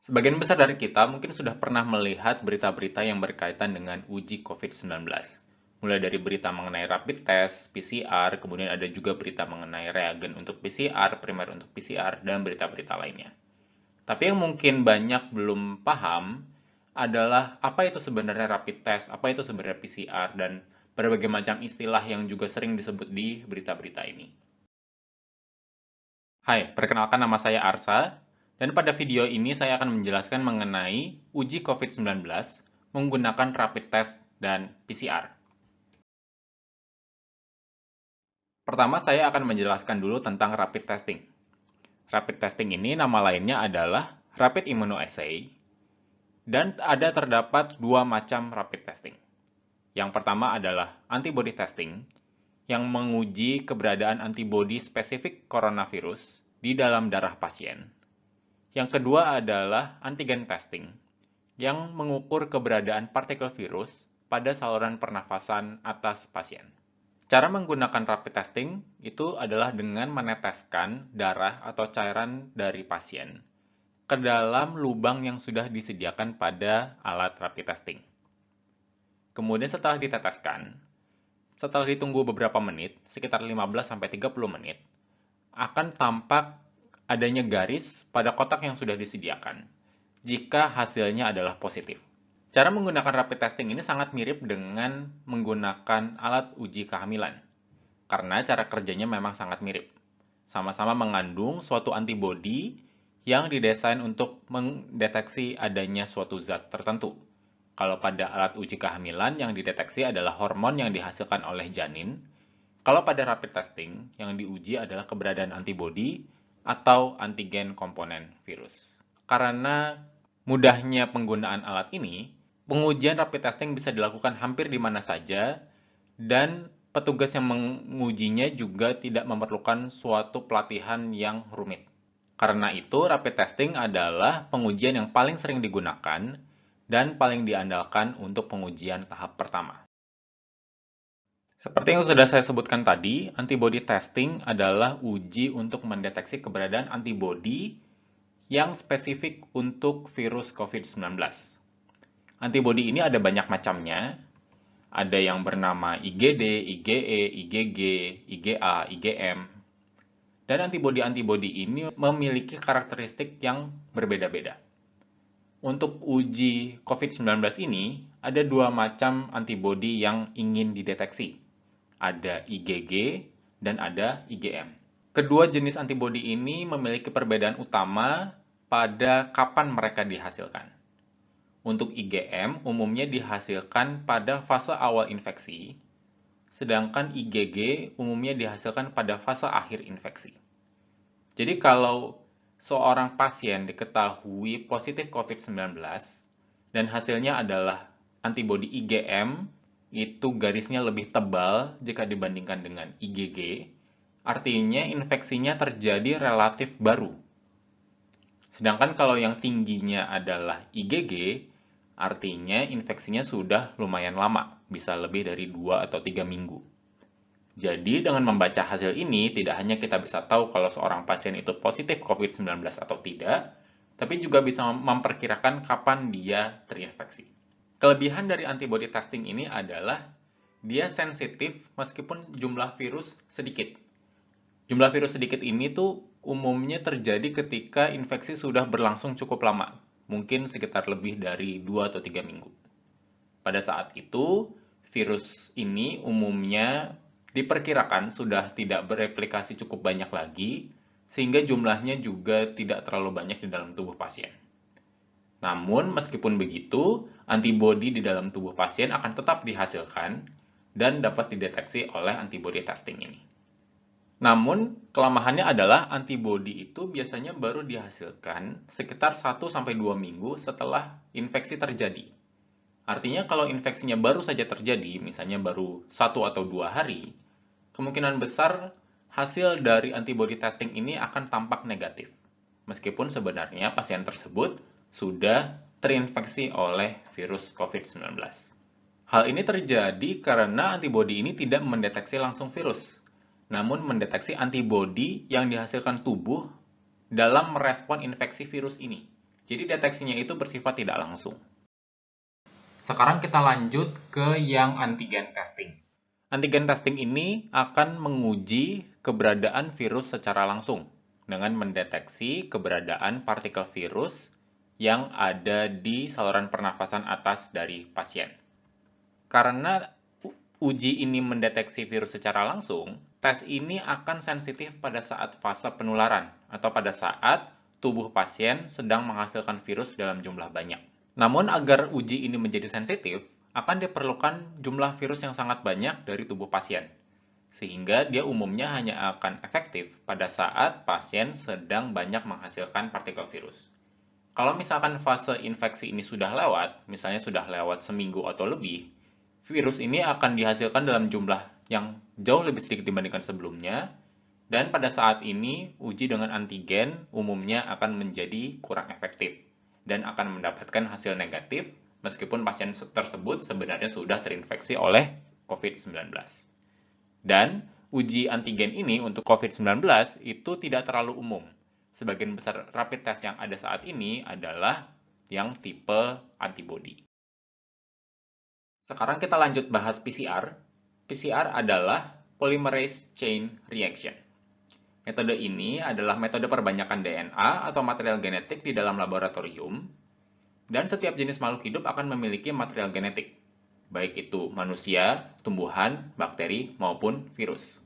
Sebagian besar dari kita mungkin sudah pernah melihat berita-berita yang berkaitan dengan uji COVID-19. Mulai dari berita mengenai rapid test, PCR, kemudian ada juga berita mengenai reagen untuk PCR, primer untuk PCR, dan berita-berita lainnya. Tapi yang mungkin banyak belum paham adalah apa itu sebenarnya rapid test, apa itu sebenarnya PCR, dan berbagai macam istilah yang juga sering disebut di berita-berita ini. Hai, perkenalkan nama saya Arsa, dan pada video ini saya akan menjelaskan mengenai uji COVID-19 menggunakan rapid test dan PCR. Pertama, saya akan menjelaskan dulu tentang rapid testing. Rapid testing ini nama lainnya adalah rapid immunoassay, dan ada terdapat dua macam rapid testing. Yang pertama adalah antibody testing, yang menguji keberadaan antibodi spesifik coronavirus di dalam darah pasien. Yang kedua adalah antigen testing, yang mengukur keberadaan partikel virus pada saluran pernafasan atas pasien. Cara menggunakan rapid testing itu adalah dengan meneteskan darah atau cairan dari pasien ke dalam lubang yang sudah disediakan pada alat rapid testing. Kemudian setelah diteteskan, setelah ditunggu beberapa menit, sekitar 15-30 menit, akan tampak adanya garis pada kotak yang sudah disediakan jika hasilnya adalah positif. Cara menggunakan rapid testing ini sangat mirip dengan menggunakan alat uji kehamilan, karena cara kerjanya memang sangat mirip. Sama-sama mengandung suatu antibodi yang didesain untuk mendeteksi adanya suatu zat tertentu. Kalau pada alat uji kehamilan, yang dideteksi adalah hormon yang dihasilkan oleh janin. Kalau pada rapid testing, yang diuji adalah keberadaan antibodi atau antigen komponen virus. Karena mudahnya penggunaan alat ini, pengujian rapid testing bisa dilakukan hampir di mana saja, dan petugas yang mengujinya juga tidak memerlukan suatu pelatihan yang rumit. Karena itu, rapid testing adalah pengujian yang paling sering digunakan dan paling diandalkan untuk pengujian tahap pertama. Seperti yang sudah saya sebutkan tadi, antibody testing adalah uji untuk mendeteksi keberadaan antibody yang spesifik untuk virus COVID-19. Antibody ini ada banyak macamnya. Ada yang bernama IgD, IgE, IgG, IgA, IgM. Dan antibody-antibody ini memiliki karakteristik yang berbeda-beda. Untuk uji COVID-19 ini, ada dua macam antibody yang ingin dideteksi. Ada IgG dan ada IgM. Kedua jenis antibody ini memiliki perbedaan utama pada kapan mereka dihasilkan. Untuk IgM umumnya dihasilkan pada fase awal infeksi, sedangkan IgG umumnya dihasilkan pada fase akhir infeksi. Jadi kalau seorang pasien diketahui positif COVID-19 dan hasilnya adalah antibodi IgM, itu garisnya lebih tebal jika dibandingkan dengan IgG, artinya infeksinya terjadi relatif baru. Sedangkan kalau yang tingginya adalah IgG, artinya infeksinya sudah lumayan lama, bisa lebih dari 2 atau 3 minggu. Jadi, dengan membaca hasil ini, tidak hanya kita bisa tahu kalau seorang pasien itu positif COVID-19 atau tidak, tapi juga bisa memperkirakan kapan dia terinfeksi. Kelebihan dari antibody testing ini adalah dia sensitif meskipun jumlah virus sedikit. Jumlah virus sedikit ini tuh umumnya terjadi ketika infeksi sudah berlangsung cukup lama, mungkin sekitar lebih dari 2 atau 3 minggu. Pada saat itu, virus ini umumnya diperkirakan sudah tidak bereplikasi cukup banyak lagi, sehingga jumlahnya juga tidak terlalu banyak di dalam tubuh pasien. Namun, meskipun begitu, antibodi di dalam tubuh pasien akan tetap dihasilkan dan dapat dideteksi oleh antibody testing ini. Namun, kelemahannya adalah antibodi itu biasanya baru dihasilkan sekitar 1-2 minggu setelah infeksi terjadi. Artinya kalau infeksinya baru saja terjadi, misalnya baru 1 atau 2 hari, kemungkinan besar hasil dari antibody testing ini akan tampak negatif. Meskipun sebenarnya pasien tersebut sudah terinfeksi oleh virus COVID-19. Hal ini terjadi karena antibodi ini tidak mendeteksi langsung virus, namun mendeteksi antibodi yang dihasilkan tubuh dalam merespon infeksi virus ini. Jadi deteksinya itu bersifat tidak langsung. Sekarang kita lanjut ke yang antigen testing. Antigen testing ini akan menguji keberadaan virus secara langsung dengan mendeteksi keberadaan partikel virus yang ada di saluran pernafasan atas dari pasien. Karena uji ini mendeteksi virus secara langsung, tes ini akan sensitif pada saat fase penularan atau pada saat tubuh pasien sedang menghasilkan virus dalam jumlah banyak. Namun agar uji ini menjadi sensitif, akan diperlukan jumlah virus yang sangat banyak dari tubuh pasien, sehingga dia umumnya hanya akan efektif pada saat pasien sedang banyak menghasilkan partikel virus. Kalau misalkan fase infeksi ini sudah lewat, misalnya sudah lewat seminggu atau lebih, virus ini akan dihasilkan dalam jumlah yang jauh lebih sedikit dibandingkan sebelumnya, dan pada saat ini uji dengan antigen umumnya akan menjadi kurang efektif dan akan mendapatkan hasil negatif meskipun pasien tersebut sebenarnya sudah terinfeksi oleh COVID-19. Dan uji antigen ini untuk COVID-19 itu tidak terlalu umum. Sebagian besar rapid test yang ada saat ini adalah yang tipe antibody. Sekarang kita lanjut bahas PCR. PCR adalah polymerase chain reaction. Metode ini adalah metode perbanyakan DNA atau material genetik di dalam laboratorium, dan setiap jenis makhluk hidup akan memiliki material genetik, baik itu manusia, tumbuhan, bakteri, maupun virus.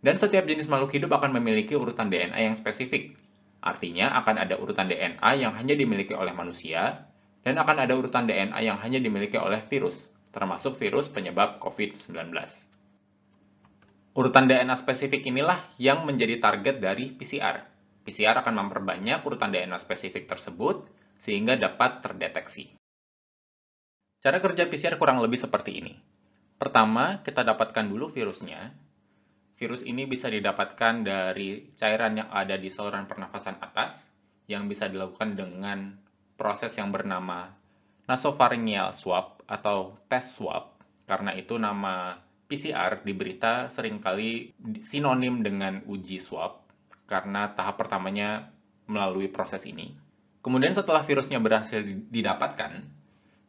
Dan setiap jenis makhluk hidup akan memiliki urutan DNA yang spesifik. Artinya akan ada urutan DNA yang hanya dimiliki oleh manusia, dan akan ada urutan DNA yang hanya dimiliki oleh virus, termasuk virus penyebab COVID-19. Urutan DNA spesifik inilah yang menjadi target dari PCR. PCR akan memperbanyak urutan DNA spesifik tersebut, sehingga dapat terdeteksi. Cara kerja PCR kurang lebih seperti ini. Pertama, kita dapatkan dulu virusnya. Virus ini bisa didapatkan dari cairan yang ada di saluran pernafasan atas, yang bisa dilakukan dengan proses yang bernama nasopharyngeal swab atau tes swab. Karena itu nama PCR di berita seringkali sinonim dengan uji swab, karena tahap pertamanya melalui proses ini. Kemudian setelah virusnya berhasil didapatkan,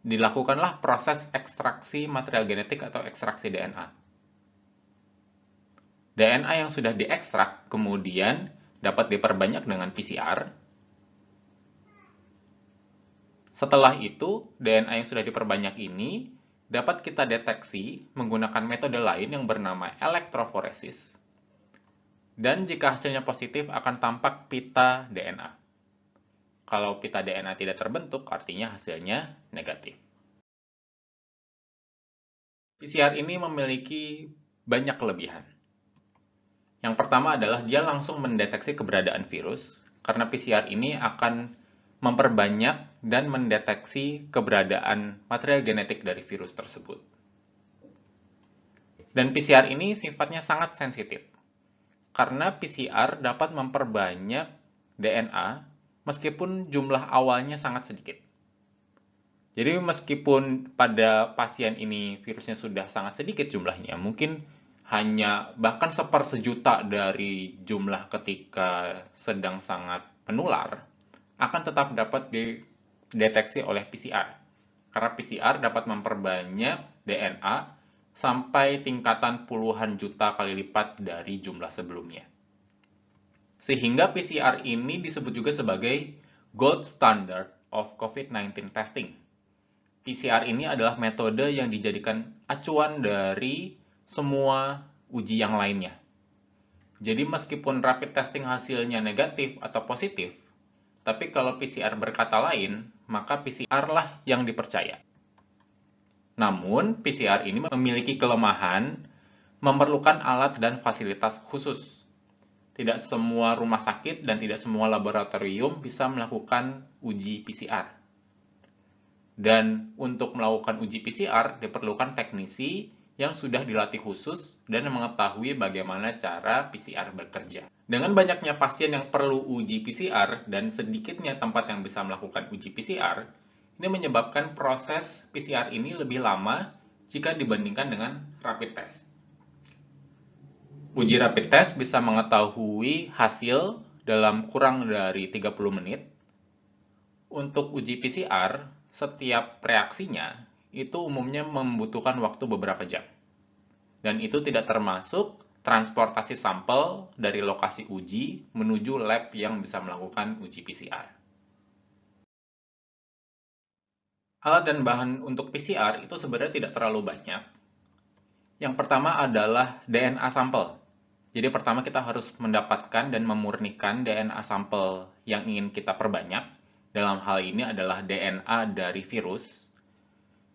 dilakukanlah proses ekstraksi material genetik atau ekstraksi DNA. DNA yang sudah diekstrak kemudian dapat diperbanyak dengan PCR. Setelah itu, DNA yang sudah diperbanyak ini dapat kita deteksi menggunakan metode lain yang bernama elektroforesis. Dan jika hasilnya positif akan tampak pita DNA. Kalau pita DNA tidak terbentuk, artinya hasilnya negatif. PCR ini memiliki banyak kelebihan. Yang pertama adalah dia langsung mendeteksi keberadaan virus, karena PCR ini akan memperbanyak dan mendeteksi keberadaan material genetik dari virus tersebut. Dan PCR ini sifatnya sangat sensitif, karena PCR dapat memperbanyak DNA meskipun jumlah awalnya sangat sedikit. Jadi meskipun pada pasien ini virusnya sudah sangat sedikit jumlahnya, mungkin hanya bahkan sepersejuta dari jumlah ketika sedang sangat menular, akan tetap dapat dideteksi oleh PCR. Karena PCR dapat memperbanyak DNA sampai tingkatan puluhan juta kali lipat dari jumlah sebelumnya. Sehingga PCR ini disebut juga sebagai gold standard of COVID-19 testing. PCR ini adalah metode yang dijadikan acuan dari semua uji yang lainnya. Jadi meskipun rapid testing hasilnya negatif atau positif, tapi kalau PCR berkata lain, maka PCR lah yang dipercaya. Namun, PCR ini memiliki kelemahan, memerlukan alat dan fasilitas khusus. Tidak semua rumah sakit dan tidak semua laboratorium bisa melakukan uji PCR. Dan untuk melakukan uji PCR diperlukan teknisi yang sudah dilatih khusus dan mengetahui bagaimana cara PCR bekerja. Dengan banyaknya pasien yang perlu uji PCR dan sedikitnya tempat yang bisa melakukan uji PCR, ini menyebabkan proses PCR ini lebih lama jika dibandingkan dengan rapid test. Uji rapid test bisa mengetahui hasil dalam kurang dari 30 menit, Untuk uji PCR, setiap reaksinya itu umumnya membutuhkan waktu beberapa jam. Dan itu tidak termasuk transportasi sampel dari lokasi uji menuju lab yang bisa melakukan uji PCR. Alat dan bahan untuk PCR itu sebenarnya tidak terlalu banyak. Yang pertama adalah DNA sampel. Jadi pertama kita harus mendapatkan dan memurnikan DNA sampel yang ingin kita perbanyak. Dalam hal ini adalah DNA dari virus.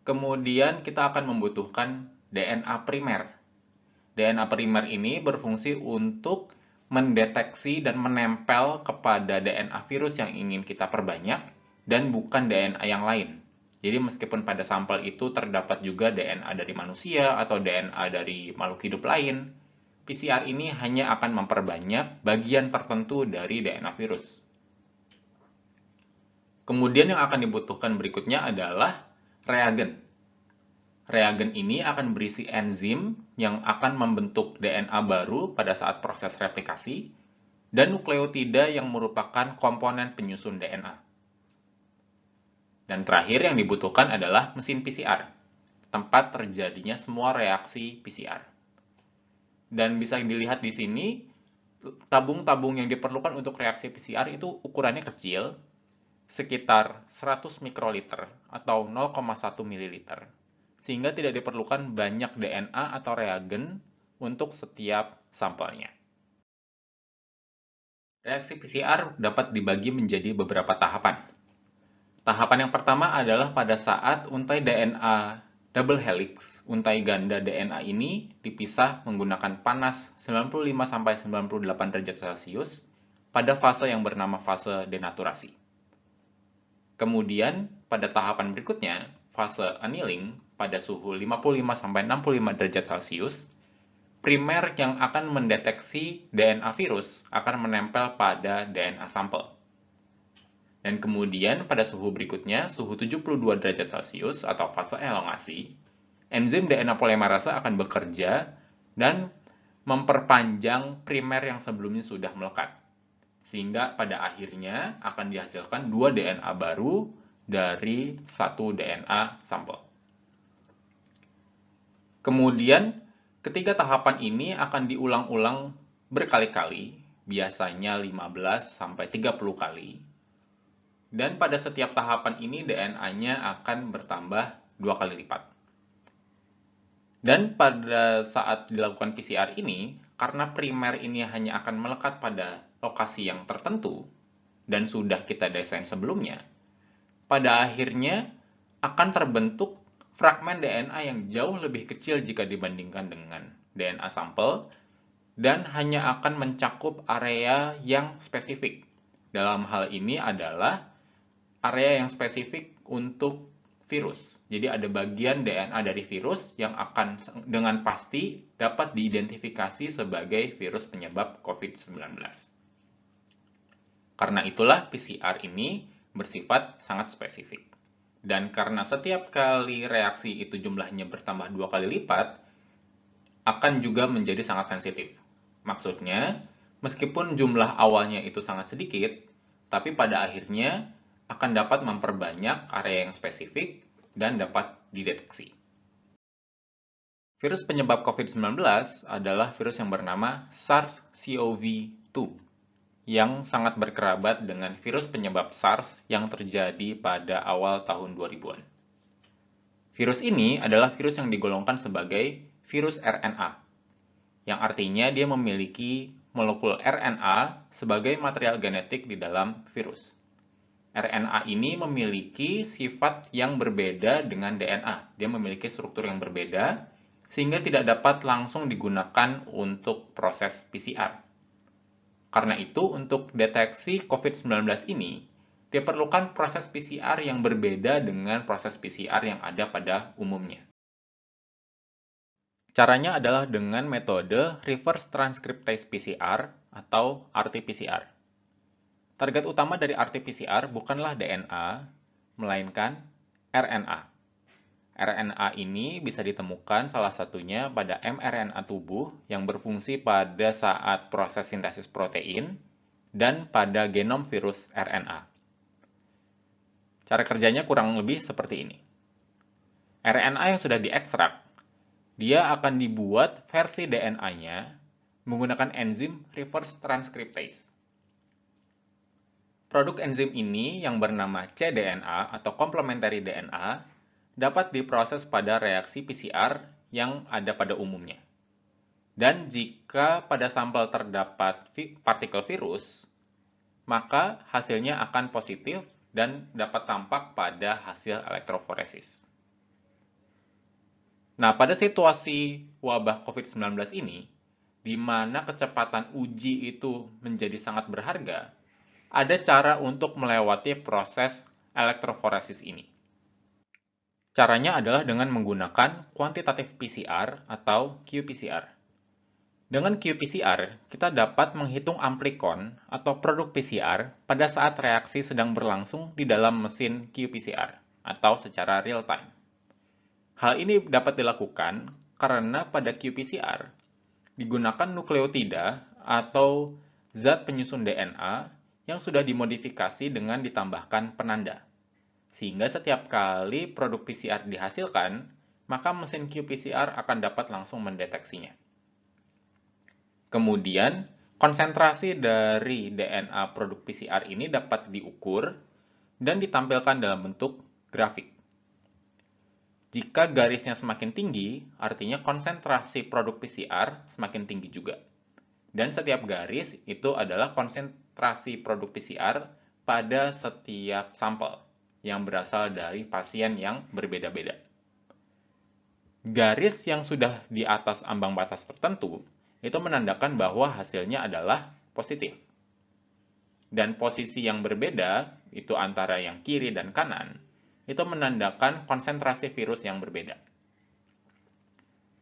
Kemudian kita akan membutuhkan DNA primer. DNA primer ini berfungsi untuk mendeteksi dan menempel kepada DNA virus yang ingin kita perbanyak dan bukan DNA yang lain. Jadi meskipun pada sampel itu terdapat juga DNA dari manusia atau DNA dari makhluk hidup lain, PCR ini hanya akan memperbanyak bagian tertentu dari DNA virus. Kemudian yang akan dibutuhkan berikutnya adalah reagen. Reagen ini akan berisi enzim yang akan membentuk DNA baru pada saat proses replikasi, dan nukleotida yang merupakan komponen penyusun DNA. Dan terakhir yang dibutuhkan adalah mesin PCR, tempat terjadinya semua reaksi PCR. Dan bisa dilihat di sini, tabung-tabung yang diperlukan untuk reaksi PCR itu ukurannya kecil, sekitar 100 mikroliter atau 0,1 ml, sehingga tidak diperlukan banyak DNA atau reagen untuk setiap sampelnya. Reaksi PCR dapat dibagi menjadi beberapa tahapan. Tahapan yang pertama adalah pada saat untai DNA double helix, untai ganda DNA ini dipisah menggunakan panas 95-98 derajat Celcius pada fase yang bernama fase denaturasi. Kemudian, pada tahapan berikutnya, fase annealing pada suhu 55-65 derajat Celcius, primer yang akan mendeteksi DNA virus akan menempel pada DNA sampel. Dan kemudian pada suhu berikutnya, suhu 72 derajat Celcius atau fase elongasi, enzim DNA polimerase akan bekerja dan memperpanjang primer yang sebelumnya sudah melekat. Sehingga pada akhirnya akan dihasilkan 2 DNA baru dari 1 DNA sampel. Kemudian, ketiga tahapan ini akan diulang-ulang berkali-kali, biasanya 15-30 kali. Dan pada setiap tahapan ini DNA-nya akan bertambah 2 kali lipat. Dan pada saat dilakukan PCR ini, karena primer ini hanya akan melekat pada lokasi yang tertentu, dan sudah kita desain sebelumnya, pada akhirnya akan terbentuk fragmen DNA yang jauh lebih kecil jika dibandingkan dengan DNA sampel, dan hanya akan mencakup area yang spesifik. Dalam hal ini adalah area yang spesifik untuk virus. Jadi ada bagian DNA dari virus yang akan dengan pasti dapat diidentifikasi sebagai virus penyebab COVID-19. Karena itulah PCR ini bersifat sangat spesifik. Dan karena setiap kali reaksi itu jumlahnya bertambah 2 kali lipat, akan juga menjadi sangat sensitif. Maksudnya, meskipun jumlah awalnya itu sangat sedikit, tapi pada akhirnya akan dapat memperbanyak area yang spesifik dan dapat dideteksi. Virus penyebab COVID-19 adalah virus yang bernama SARS-CoV-2, yang sangat berkerabat dengan virus penyebab SARS yang terjadi pada awal tahun 2000-an. Virus ini adalah virus yang digolongkan sebagai virus RNA, yang artinya dia memiliki molekul RNA sebagai material genetik di dalam virus. RNA ini memiliki sifat yang berbeda dengan DNA. Dia memiliki struktur yang berbeda, sehingga tidak dapat langsung digunakan untuk proses PCR. Karena itu, untuk deteksi COVID-19 ini, diperlukan proses PCR yang berbeda dengan proses PCR yang ada pada umumnya. Caranya adalah dengan metode reverse transcriptase PCR atau RT-PCR. Target utama dari RT-PCR bukanlah DNA, melainkan RNA. RNA ini bisa ditemukan salah satunya pada mRNA tubuh yang berfungsi pada saat proses sintesis protein dan pada genom virus RNA. Cara kerjanya kurang lebih seperti ini. RNA yang sudah diekstrak, dia akan dibuat versi DNA-nya menggunakan enzim reverse transcriptase. Produk enzim ini yang bernama cDNA atau complementary DNA dapat diproses pada reaksi PCR yang ada pada umumnya. Dan jika pada sampel terdapat partikel virus, maka hasilnya akan positif dan dapat tampak pada hasil elektroforesis. Nah, pada situasi wabah COVID-19 ini, di mana kecepatan uji itu menjadi sangat berharga, ada cara untuk melewati proses elektroforesis ini. Caranya adalah dengan menggunakan kuantitatif PCR atau qPCR. Dengan qPCR, kita dapat menghitung amplikon atau produk PCR pada saat reaksi sedang berlangsung di dalam mesin qPCR atau secara real time. Hal ini dapat dilakukan karena pada qPCR digunakan nukleotida atau zat penyusun DNA yang sudah dimodifikasi dengan ditambahkan penanda. Sehingga setiap kali produk PCR dihasilkan, maka mesin qPCR akan dapat langsung mendeteksinya. Kemudian, konsentrasi dari DNA produk PCR ini dapat diukur dan ditampilkan dalam bentuk grafik. Jika garisnya semakin tinggi, artinya konsentrasi produk PCR semakin tinggi juga. Dan setiap garis itu adalah konsentrasi produk PCR pada setiap sampel yang berasal dari pasien yang berbeda-beda. Garis yang sudah di atas ambang batas tertentu itu menandakan bahwa hasilnya adalah positif. Dan posisi yang berbeda, itu antara yang kiri dan kanan, itu menandakan konsentrasi virus yang berbeda.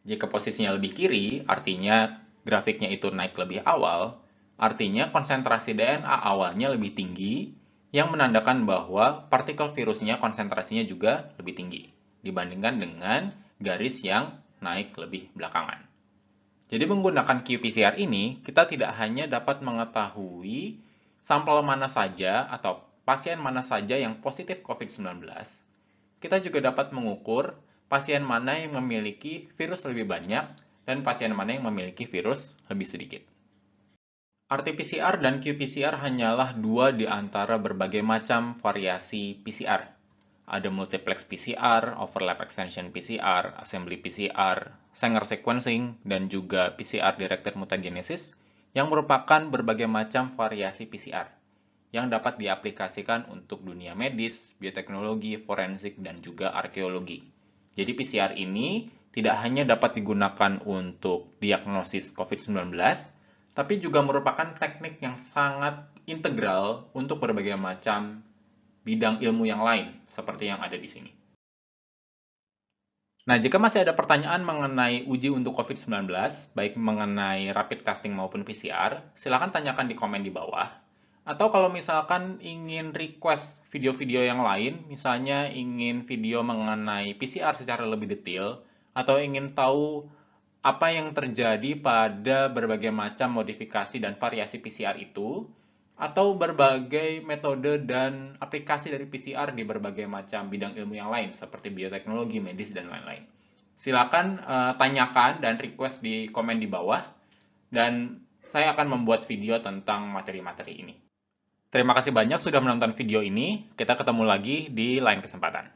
Jika posisinya lebih kiri, artinya grafiknya itu naik lebih awal, artinya konsentrasi DNA awalnya lebih tinggi, yang menandakan bahwa partikel virusnya konsentrasinya juga lebih tinggi, dibandingkan dengan garis yang naik lebih belakangan. Jadi menggunakan qPCR ini, kita tidak hanya dapat mengetahui sampel mana saja atau pasien mana saja yang positif COVID-19, kita juga dapat mengukur pasien mana yang memiliki virus lebih banyak dan pasien mana yang memiliki virus lebih sedikit. RT-PCR dan qPCR hanyalah dua di antara berbagai macam variasi PCR. Ada multiplex PCR, overlap extension PCR, assembly PCR, Sanger sequencing, dan juga PCR-directed mutagenesis yang merupakan berbagai macam variasi PCR yang dapat diaplikasikan untuk dunia medis, bioteknologi, forensik, dan juga arkeologi. Jadi PCR ini tidak hanya dapat digunakan untuk diagnosis COVID-19, tapi juga merupakan teknik yang sangat integral untuk berbagai macam bidang ilmu yang lain, seperti yang ada di sini. Nah, jika masih ada pertanyaan mengenai uji untuk COVID-19, baik mengenai rapid testing maupun PCR, silakan tanyakan di komen di bawah. Atau kalau misalkan ingin request video-video yang lain, misalnya ingin video mengenai PCR secara lebih detail, atau ingin tahu apa yang terjadi pada berbagai macam modifikasi dan variasi PCR itu, atau berbagai metode dan aplikasi dari PCR di berbagai macam bidang ilmu yang lain, seperti bioteknologi, medis, dan lain-lain. Silakan tanyakan dan request di komen di bawah, dan saya akan membuat video tentang materi-materi ini. Terima kasih banyak sudah menonton video ini. Kita ketemu lagi di lain kesempatan.